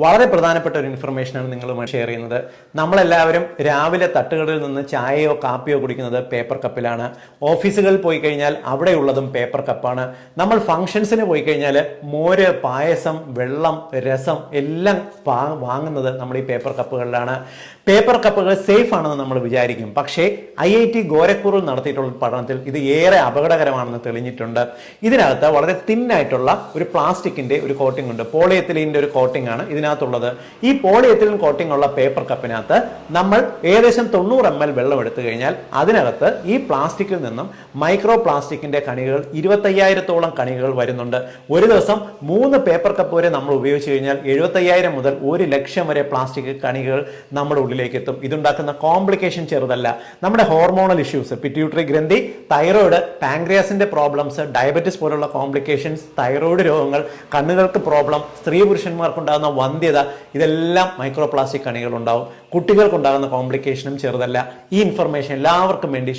വളരെ പ്രധാനപ്പെട്ട ഒരു ഇൻഫർമേഷനാണ് നിങ്ങളുമായി ഷെയർ ചെയ്യുന്നത്. നമ്മളെല്ലാവരും രാവിലെ തട്ടുകടയിൽ നിന്ന് ചായയോ കാപ്പിയോ കുടിക്കുന്നത് പേപ്പർ കപ്പിലാണ്. ഓഫീസുകളിൽ പോയി കഴിഞ്ഞാൽ അവിടെയുള്ളതും പേപ്പർ കപ്പാണ്. നമ്മൾ ഫംഗ്ഷൻസിന് പോയി കഴിഞ്ഞാൽ മോര്, പായസം, വെള്ളം, രസം എല്ലാം വാങ്ങുന്നത് നമ്മൾ ഈ പേപ്പർ കപ്പുകളിലാണ്. പേപ്പർ കപ്പുകൾ സേഫ് ആണെന്ന് നമ്മൾ വിചാരിക്കും. പക്ഷേ IIT ഗോരഖ്പൂരിൽ നടത്തിയിട്ടുള്ള പഠനത്തിൽ ഇത് ഏറെ അപകടകരമാണെന്ന് തെളിഞ്ഞിട്ടുണ്ട്. ഇതിനകത്ത് വളരെ തിന്നായിട്ടുള്ള ഒരു പ്ലാസ്റ്റിക്കിന്റെ ഒരു കോട്ടിംഗ് ഉണ്ട്. പോളിയെത്തിലീനിന്റെ ഒരു കോട്ടിംഗ് ആണ് ഇതിനകത്തുള്ളത്. ഈ പോളിയെത്തിലീൻ കോട്ടിംഗ് ഉള്ള പേപ്പർ കപ്പിനകത്ത് നമ്മൾ ഏകദേശം 90 ml വെള്ളം എടുത്തു കഴിഞ്ഞാൽ അതിനകത്ത് ഈ പ്ലാസ്റ്റിക്കിൽ നിന്നും മൈക്രോ പ്ലാസ്റ്റിക്കിന്റെ കണികകൾ 25,000-ഓളം കണികകൾ വരുന്നുണ്ട്. ഒരു ദിവസം 3 പേപ്പർ കപ്പ് വരെ നമ്മൾ ഉപയോഗിച്ച് കഴിഞ്ഞാൽ 75,000 മുതൽ 1,00,000 വരെ പ്ലാസ്റ്റിക് കണികകൾ നമ്മുടെ ഉള്ളിലേക്ക് എത്തും. ഇതുണ്ടാക്കുന്ന കോംപ്ലിക്കേഷൻ ചെറുതല്ല. നമ്മുടെ ഹോർമോണൽ ഇഷ്യൂസ്, പിറ്റ്യൂട്ടറി ഗ്രന്ഥി, തൈറോയിഡ്, പാൻക്രിയാസിന്റെ പ്രോബ്ലംസ്, ഡയബറ്റിസ് പോലുള്ള കോംപ്ലിക്കേഷൻസ്, തൈറോയിഡ് രോഗങ്ങൾ, കണ്ണുകൾക്ക് പ്രോബ്ലം, സ്ത്രീ പുരുഷന്മാർക്കുണ്ടാകുന്ന വന്ധ്യത, ഇതെല്ലാം മൈക്രോ പ്ലാസ്റ്റിക് കണികൾ ഉണ്ടാവും. കുട്ടികൾക്കുണ്ടാകുന്ന കോംപ്ലിക്കേഷനും ചെറുതല്ല. ഈ ഇൻഫർമേഷൻ എല്ലാവർക്കും വേണ്ടി